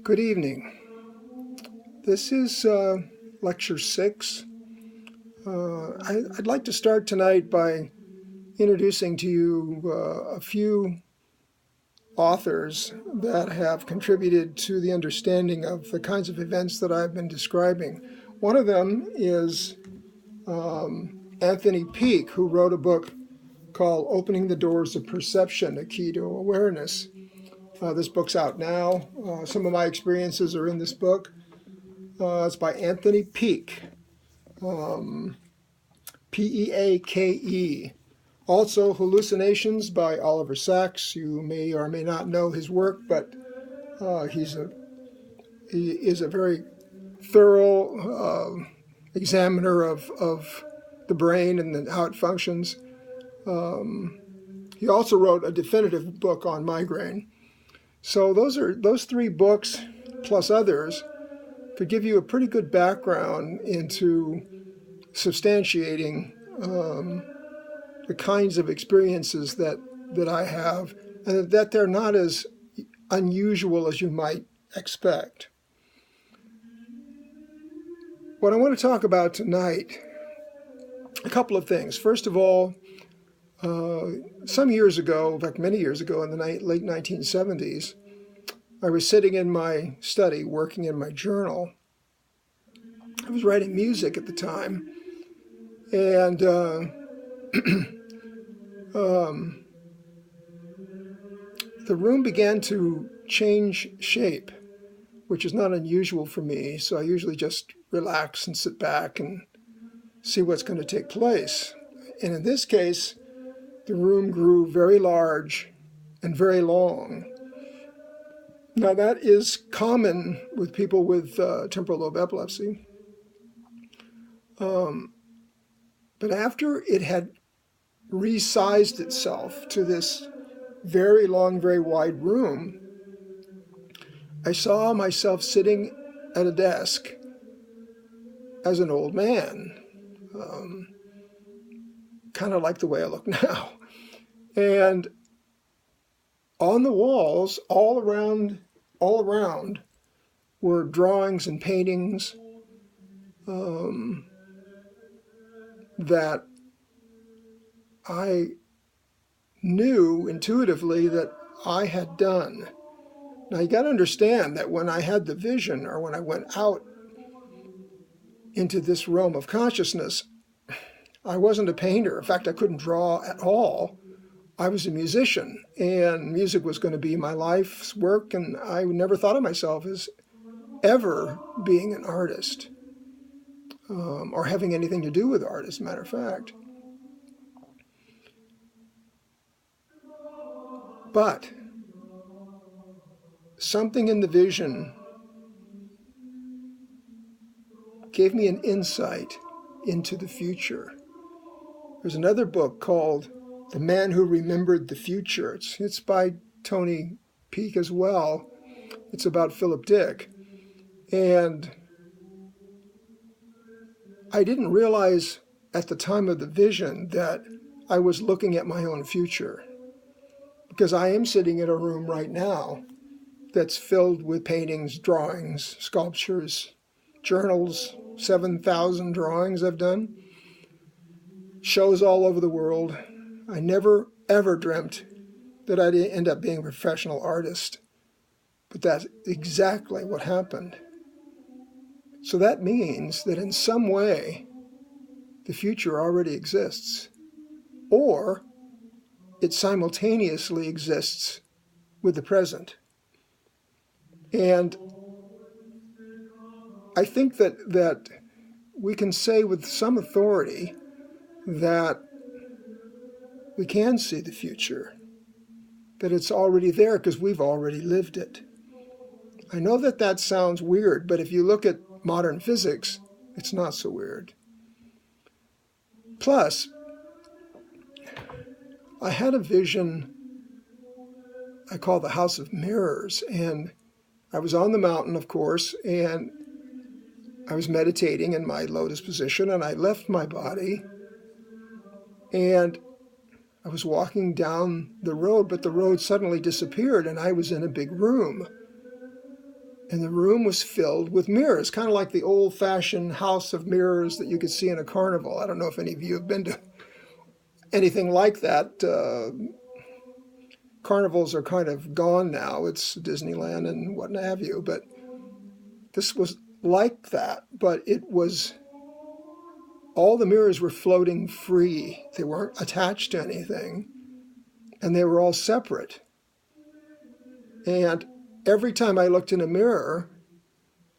Good evening. This is Lecture 6. I'd like to start tonight by introducing to you a few authors that have contributed to the understanding of the kinds of events that I've been describing. One of them is Anthony Peake, who wrote a book called Opening the Doors of Perception, A Key to Awareness. This book's out now. Some of my experiences are in this book. It's by Anthony Peake, P-E-A-K-E. Also, Hallucinations by Oliver Sacks. You may or may not know his work, but he is a very thorough examiner of the brain and how it functions. He also wrote a definitive book on migraine. So those three books, plus others, could give you a pretty good background into substantiating the kinds of experiences that I have, and that they're not as unusual as you might expect. What I want to talk about tonight, a couple of things. First of all, some years ago, in fact many years ago in the late 1970s, I was sitting in my study working in my journal. I was writing music at the time, and the room began to change shape, which is not unusual for me, so I usually just relax and sit back and see what's going to take place. And in this case, the room grew very large and very long. Now, that is common with people with temporal lobe epilepsy. But after it had resized itself to this very long, very wide room, I saw myself sitting at a desk as an old man, kind of like the way I look now. And on the walls, all around, were drawings and paintings that I knew intuitively that I had done. Now, you got to understand that when I had the vision, or when I went out into this realm of consciousness, I wasn't a painter. In fact, I couldn't draw at all. I was a musician, and music was going to be my life's work, and I never thought of myself as ever being an artist, or having anything to do with art, as a matter of fact. But something in the vision gave me an insight into the future. There's another book called The Man Who Remembered the Future. It's by Tony Peake as well. It's about Philip Dick. And I didn't realize at the time of the vision that I was looking at my own future, because I am sitting in a room right now that's filled with paintings, drawings, sculptures, journals, 7,000 drawings I've done, shows all over the world. I never, ever dreamt that I'd end up being a professional artist, but that's exactly what happened. So that means that in some way, the future already exists, or it simultaneously exists with the present. And I think that we can say with some authority that we can see the future, that it's already there because we've already lived it. I know that sounds weird, but if you look at modern physics, it's not so weird. Plus, I had a vision I call the House of Mirrors, and I was on the mountain, of course, and I was meditating in my lotus position, and I left my body, and I was walking down the road, but the road suddenly disappeared, and I was in a big room. And the room was filled with mirrors, kind of like the old-fashioned house of mirrors that you could see in a carnival. I don't know if any of you have been to anything like that. Carnivals are kind of gone now. It's Disneyland and what have you. But this was like that. But it was, all the mirrors were floating free. They weren't attached to anything. And they were all separate. And every time I looked in a mirror,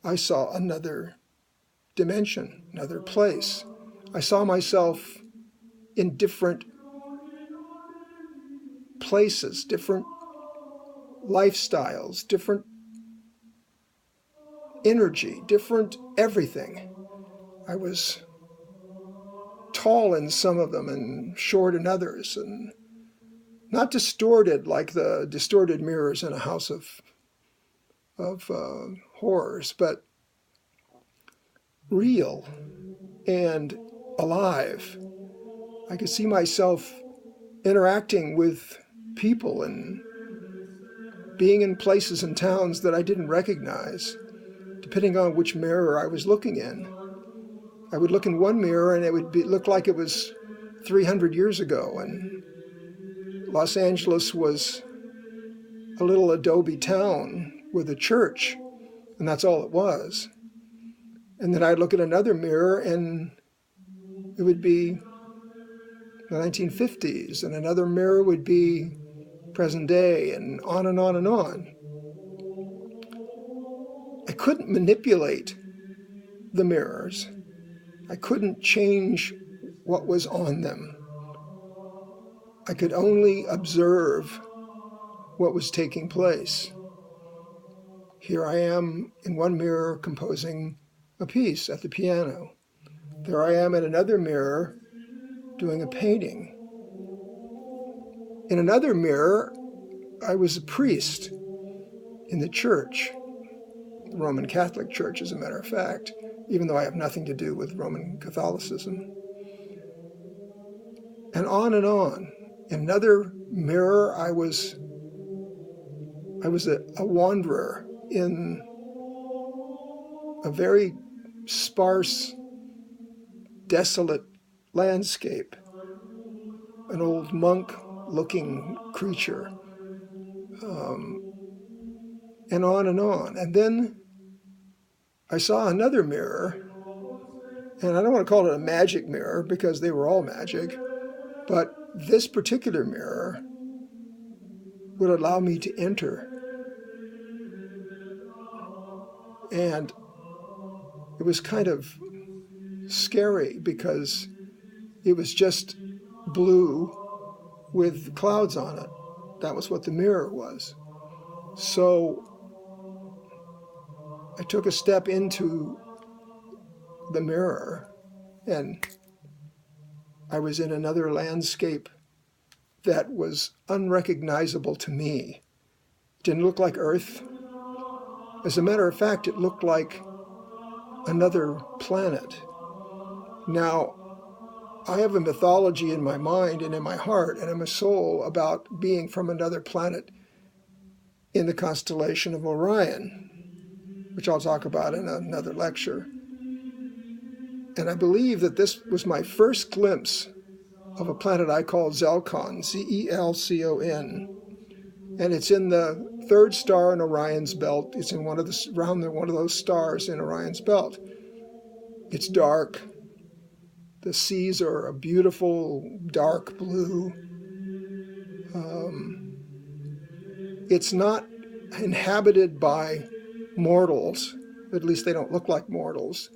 I saw another dimension, another place. I saw myself in different places, different lifestyles, different energy, different everything. I was tall in some of them and short in others, and not distorted like the distorted mirrors in a house of horrors, but real and alive. I could see myself interacting with people and being in places and towns that I didn't recognize, depending on which mirror I was looking in. I would look in one mirror and it would look like it was 300 years ago, and Los Angeles was a little adobe town with a church, and that's all it was. And then I'd look at another mirror and it would be the 1950s, and another mirror would be present day, and on and on and on. I couldn't manipulate the mirrors. I couldn't change what was on them. I could only observe what was taking place. Here I am in one mirror composing a piece at the piano. There I am in another mirror doing a painting. In another mirror, I was a priest in the church, the Roman Catholic Church, as a matter of fact, even though I have nothing to do with Roman Catholicism. And on and on. In another mirror, I was a wanderer in a very sparse, desolate landscape, an old monk-looking creature, and on and on. And then I saw another mirror, and I don't want to call it a magic mirror because they were all magic, but this particular mirror would allow me to enter. And it was kind of scary because it was just blue with clouds on it. That was what the mirror was. So I took a step into the mirror and I was in another landscape that was unrecognizable to me. It didn't look like Earth. As a matter of fact, it looked like another planet. Now, I have a mythology in my mind and in my heart and in my soul about being from another planet in the constellation of Orion, which I'll talk about in another lecture. And I believe that this was my first glimpse of a planet I call Zelcon, Z-E-L-C-O-N. And it's in the third star in Orion's belt. It's in one of those stars in Orion's belt. It's dark. The seas are a beautiful dark blue. It's not inhabited by mortals. At least they don't look like mortals.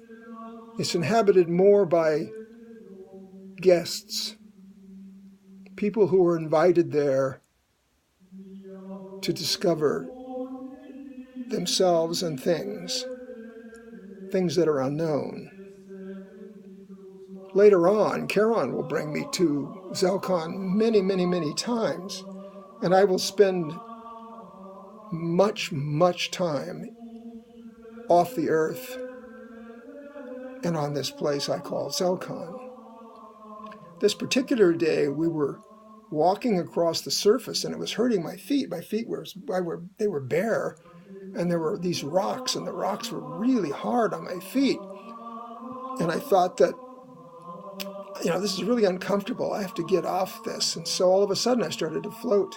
It's inhabited more by guests, people who were invited there to discover themselves and things that are unknown. Later on, Charon will bring me to Zelcon many, many, many times, and I will spend much, much time off the earth and on this place I call Zelcon. This particular day, we were walking across the surface, and it was hurting my feet. My feet were bare, and there were these rocks, and the rocks were really hard on my feet. And I thought that, this is really uncomfortable. I have to get off this. And so all of a sudden I started to float.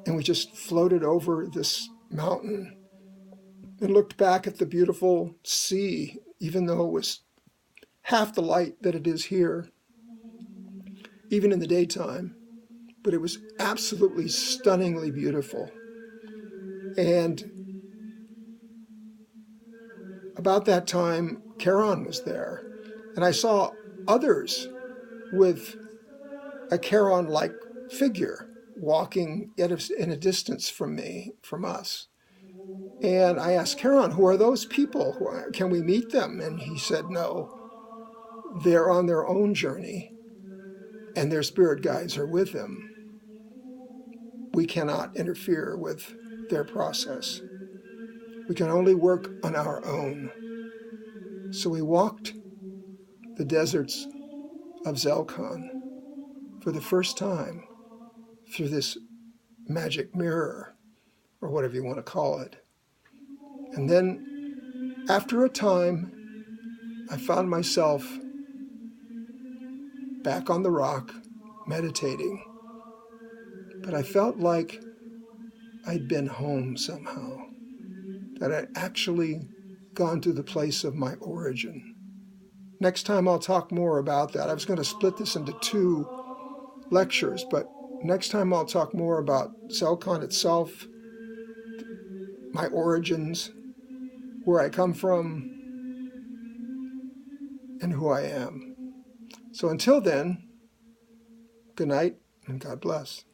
And we just floated over this mountain and looked back at the beautiful sea, even though it was half the light that it is here, even in the daytime. But it was absolutely stunningly beautiful. And about that time, Charon was there. And I saw others with a Charon-like figure walking in a distance from us. And I asked Charon, who are those people? Can we meet them? And he said, no, they're on their own journey, and their spirit guides are with them. We cannot interfere with their process. We can only work on our own. So we walked the deserts of Zelkon for the first time through this magic mirror, or whatever you want to call it. And then, after a time, I found myself back on the rock, meditating. But I felt like I'd been home somehow, that I'd actually gone to the place of my origin. Next time I'll talk more about that. I was going to split this into 2 lectures, but next time I'll talk more about Zelkon itself, my origins, where I come from, and who I am. So until then, good night and God bless.